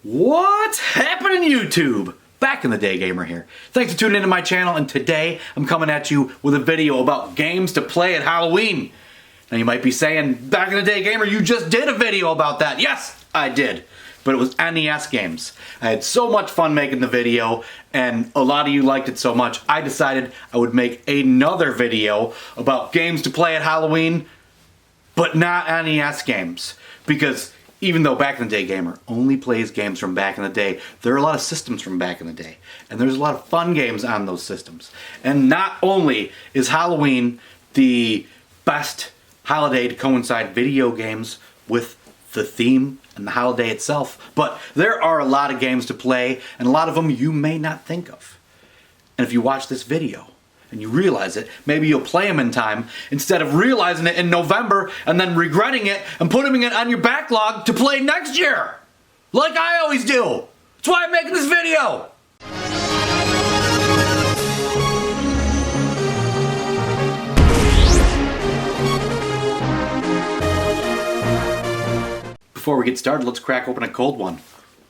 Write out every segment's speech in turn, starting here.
What's happening, YouTube? Back in the day gamer here. Thanks for tuning into my channel, and today I'm coming at you with a video about games to play at Halloween. Now you might be saying, back in the day gamer, you just did a video about that. Yes, I did. But it was NES games. I had so much fun making the video, and a lot of you liked it so much, I decided I would make another video about games to play at Halloween, but not NES games. Because even though Back in the Day Gamer only plays games from back in the day, there are a lot of systems from back in the day. And there's a lot of fun games on those systems. And not only is Halloween the best holiday to coincide video games with the theme and the holiday itself, but there are a lot of games to play, and a lot of them you may not think of. And if you watch this video, and you realize it, maybe you'll play them in time instead of realizing it in November and then regretting it and putting it on your backlog to play next year. Like I always do. That's why I'm making this video. Before we get started, let's crack open a cold one.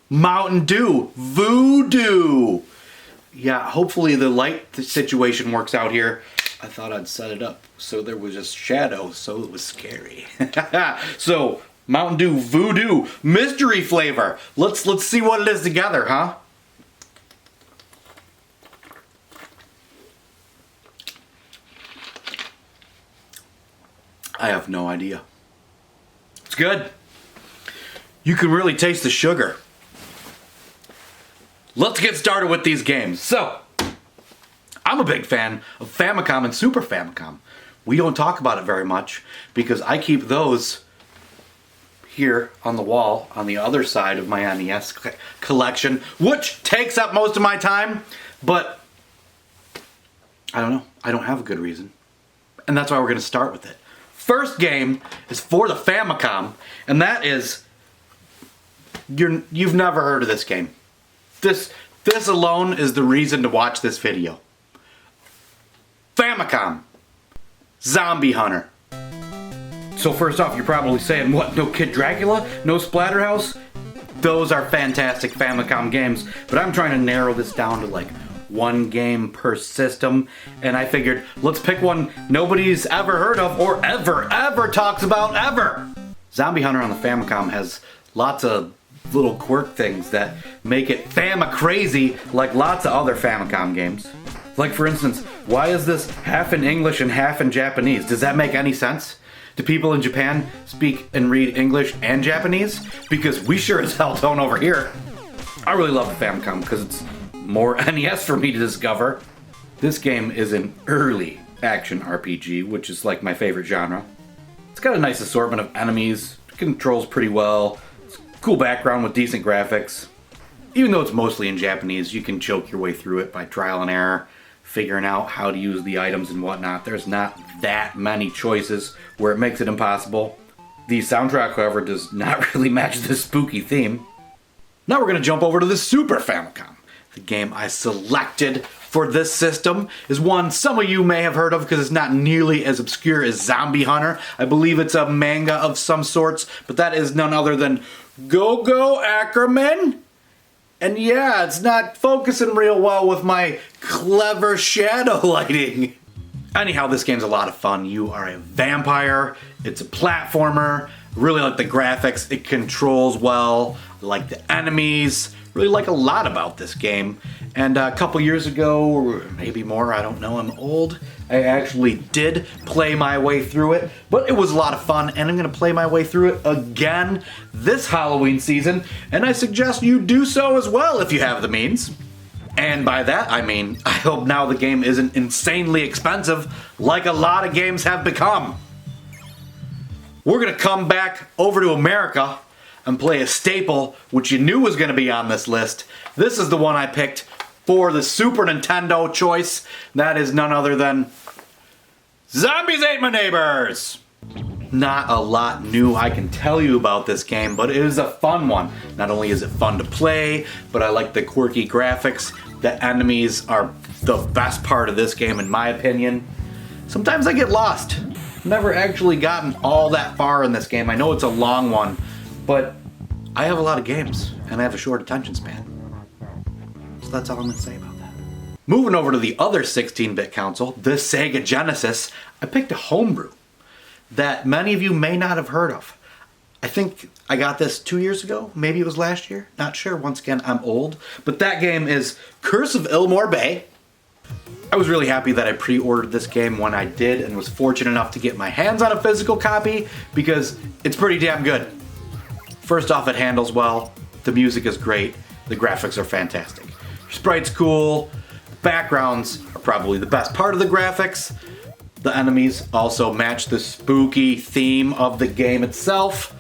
Mountain Dew Voodoo. Yeah, hopefully the light situation works out here. I thought I'd set it up so there was just shadow, so it was scary. So, Mountain Dew Voodoo mystery flavor. Let's see what it is together, huh? I have no idea. It's good. You can really taste the sugar. Let's get started with these games. So, I'm a big fan of Famicom and Super Famicom. We don't talk about it very much because I keep those here on the wall on the other side of my NES collection, which takes up most of my time, but I don't know. I don't have a good reason. And that's why we're going to start with it. First game is for the Famicom, and that is, you've never heard of this game. This alone is the reason to watch this video. Famicom. Zombie Hunter. So first off, you're probably saying, what, no Kid Dracula? No Splatterhouse? Those are fantastic Famicom games, but I'm trying to narrow this down to like one game per system, and I figured, let's pick one nobody's ever heard of or ever talks about ever. Zombie Hunter on the Famicom has lots of little quirk things that make it Fama-crazy like lots of other Famicom games. Like for instance, why is this half in English and half in Japanese? Does that make any sense? Do people in Japan speak and read English and Japanese? Because we sure as hell don't over here. I really love the Famicom because it's more NES for me to discover. This game is an early action RPG, which is like my favorite genre. It's got a nice assortment of enemies, controls pretty well, cool background with decent graphics. Even though it's mostly in Japanese, you can joke your way through it by trial and error, figuring out how to use the items and whatnot. There's not that many choices where it makes it impossible. The soundtrack, however, does not really match the spooky theme. Now we're going to jump over to the Super Famicom. The game I selected for this system is one some of you may have heard of because it's not nearly as obscure as Zombie Hunter. I believe it's a manga of some sorts, but that is none other than Go Ackerman. And yeah, it's not focusing real well with my clever shadow lighting. Anyhow, this game's a lot of fun. You are a vampire. It's a platformer. Really like the graphics. It controls well. I like the enemies. Really like a lot about this game. And a couple years ago, or maybe more, I don't know, I'm old, I actually did play my way through it, but it was a lot of fun, and I'm going to play my way through it again this Halloween season, and I suggest you do so as well if you have the means. And by that, I mean, I hope now the game isn't insanely expensive like a lot of games have become. We're going to come back over to America and play a staple, which you knew was going to be on this list. This is the one I picked for the Super Nintendo choice. That is none other than Zombies Ate My Neighbors! Not a lot new I can tell you about this game, but it is a fun one. Not only is it fun to play, but I like the quirky graphics. The enemies are the best part of this game in my opinion. Sometimes I get lost. Never actually gotten all that far in this game. I know it's a long one, but I have a lot of games, and I have a short attention span. So that's all I'm going to say about that. Moving over to the other 16-bit console, the Sega Genesis, I picked a homebrew that many of you may not have heard of. I think I got this 2 years ago, maybe it was last year, not sure. Once again, I'm old. But that game is Curse of Ilmore Bay. I was really happy that I pre-ordered this game when I did and was fortunate enough to get my hands on a physical copy because it's pretty damn good. First off, it handles well, the music is great, the graphics are fantastic. Your sprite's cool, backgrounds are probably the best part of the graphics. The enemies also match the spooky theme of the game itself.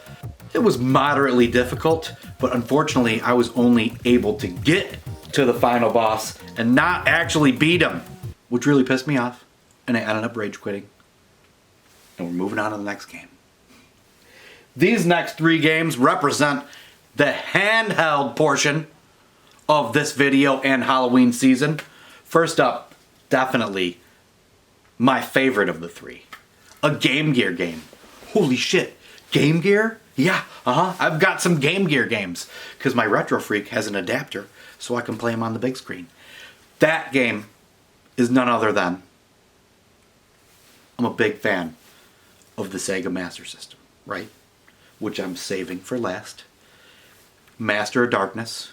It was moderately difficult, but unfortunately I was only able to get to the final boss and not actually beat him, which really pissed me off, and I ended up rage quitting. And we're moving on to the next game. These next 3 games represent the handheld portion of this video and Halloween season. First up, definitely my favorite of the 3. A Game Gear game. Holy shit, Game Gear? Yeah, I've got some Game Gear games because my Retro Freak has an adapter so I can play them on the big screen. That game is none other than, I'm a big fan of the Sega Master System, right? Which I'm saving for last. Master of Darkness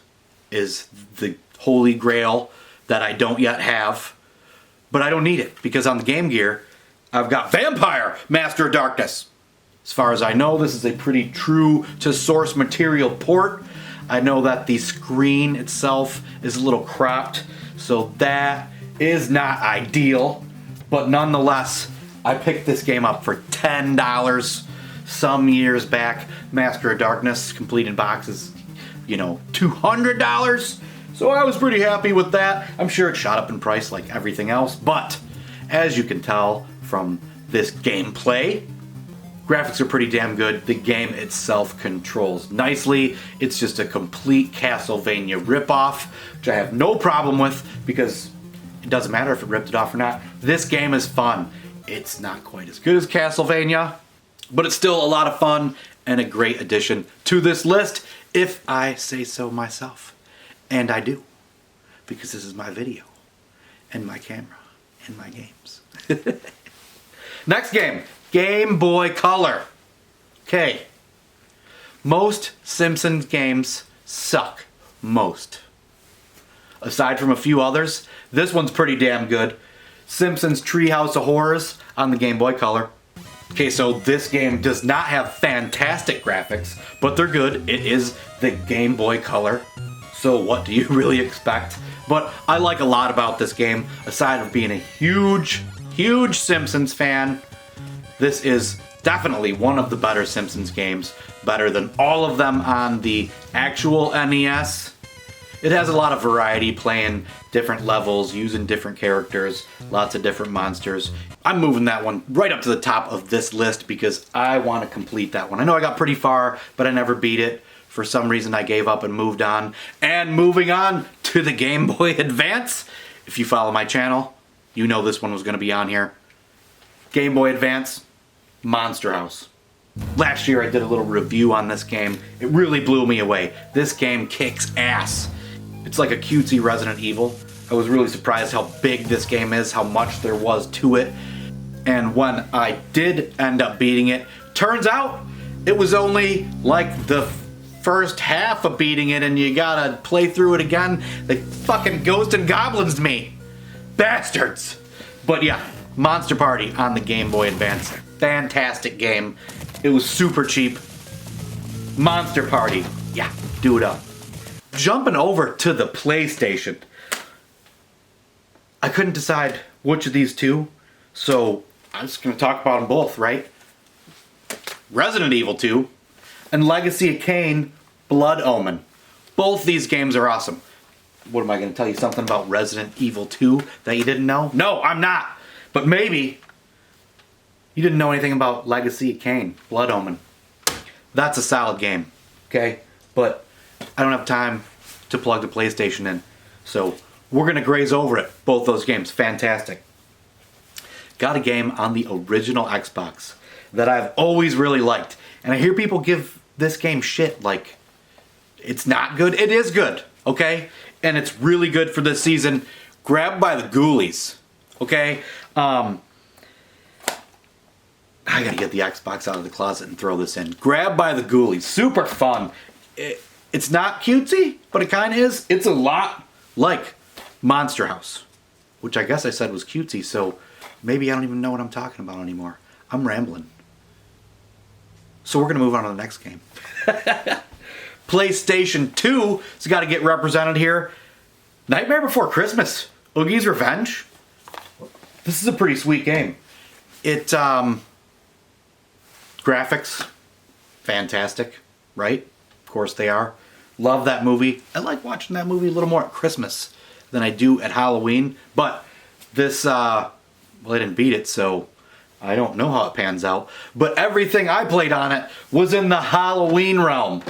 is the holy grail that I don't yet have, but I don't need it because on the Game Gear, I've got Vampire Master of Darkness. As far as I know, this is a pretty true to source material port. I know that the screen itself is a little cropped, so that is not ideal, but nonetheless, I picked this game up for $10 some years back. Master of Darkness completed box is, $200. So I was pretty happy with that. I'm sure it shot up in price like everything else, but as you can tell from this gameplay, graphics are pretty damn good. The game itself controls nicely. It's just a complete Castlevania ripoff, which I have no problem with because it doesn't matter if it ripped it off or not. This game is fun. It's not quite as good as Castlevania, but it's still a lot of fun and a great addition to this list, if I say so myself. And I do, because this is my video, and my camera, and my games. Next game, Game Boy Color. Okay, most Simpsons games suck. Most. Aside from a few others, this one's pretty damn good. Simpsons Treehouse of Horrors on the Game Boy Color. Okay, so this game does not have fantastic graphics, but they're good. It is the Game Boy Color. So what do you really expect? But I like a lot about this game, aside from being a huge Simpsons fan. This is definitely one of the better Simpsons games, better than all of them on the actual NES. It has a lot of variety, playing different levels, using different characters, lots of different monsters. I'm moving that one right up to the top of this list because I want to complete that one. I know I got pretty far, but I never beat it. For some reason I gave up and moved on. And moving on to the Game Boy Advance. If you follow my channel, you know this one was going to be on here. Game Boy Advance, Monster House. Last year I did a little review on this game. It really blew me away. This game kicks ass. It's like a cutesy Resident Evil. I was really surprised how big this game is, how much there was to it. And when I did end up beating it, turns out it was only like the first half of beating it and you gotta play through it again. They fucking ghost and goblins me. Bastards. But yeah, Monster Party on the Game Boy Advance. Fantastic game. It was super cheap. Monster Party. Yeah, do it up. Jumping over to the PlayStation. I couldn't decide which of these two, so I'm just gonna talk about them both, right? Resident Evil 2 and Legacy of Kain, Blood Omen. Both these games are awesome. What am I going to tell you something about Resident Evil 2 that you didn't know? No, I'm not. But maybe you didn't know anything about Legacy of Kain, Blood Omen. That's a solid game, okay? But I don't have time to plug the PlayStation in. So we're going to graze over it. Both those games, fantastic. Got a game on the original Xbox that I've always really liked. And I hear people give this game shit like It's not good. It is good, okay? And it's really good for this season. Grabbed by the Ghoulies, okay? I gotta get the Xbox out of the closet and throw this in. Grabbed by the Ghoulies. Super fun. It's not cutesy, but it kind of is. It's a lot like Monster House, which I guess I said was cutesy, so maybe I don't even know what I'm talking about anymore. I'm rambling. So we're going to move on to the next game. PlayStation 2 has got to get represented here. Nightmare Before Christmas. Oogie's Revenge. This is a pretty sweet game. It, graphics, fantastic, right? Of course they are. Love that movie. I like watching that movie a little more at Christmas than I do at Halloween. But this, well, I didn't beat it, so I don't know how it pans out. But everything I played on it was in the Halloween realm.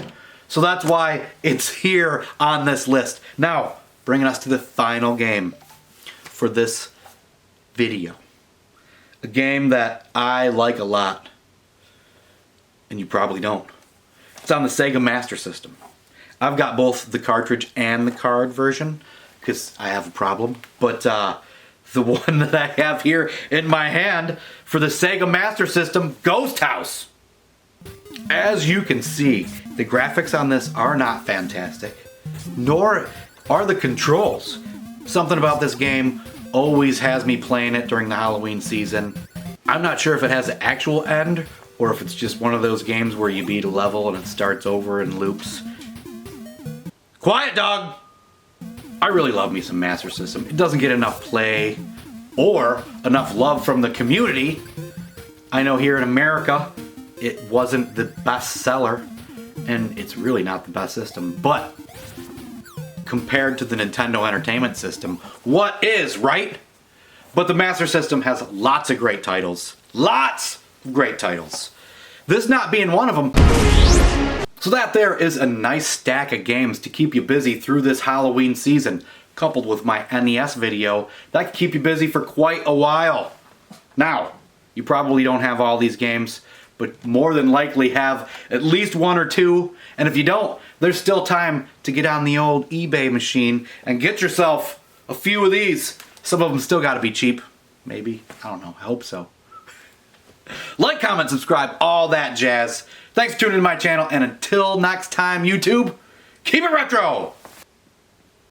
So that's why it's here on this list. Now, bringing us to the final game for this video. A game that I like a lot. And you probably don't. It's on the Sega Master System. I've got both the cartridge and the card version because I have a problem. But the one that I have here in my hand for the Sega Master System, Ghost House. As you can see, the graphics on this are not fantastic, nor are the controls. Something about this game always has me playing it during the Halloween season. I'm not sure if it has an actual end or if it's just one of those games where you beat a level and it starts over and loops. Quiet, dog! I really love me some Master System. It doesn't get enough play or enough love from the community. I know here in America, it wasn't the best seller, and it's really not the best system, but compared to the Nintendo Entertainment System, what is, right? But the Master System has lots of great titles. Lots of great titles. This not being one of them. So that there is a nice stack of games to keep you busy through this Halloween season, coupled with my NES video. That could keep you busy for quite a while. Now, you probably don't have all these games, but more than likely have at least one or two. And if you don't, there's still time to get on the old eBay machine and get yourself a few of these. Some of them still gotta be cheap. Maybe. I don't know. I hope so. Like, comment, subscribe, all that jazz. Thanks for tuning into my channel, and until next time, YouTube, keep it retro!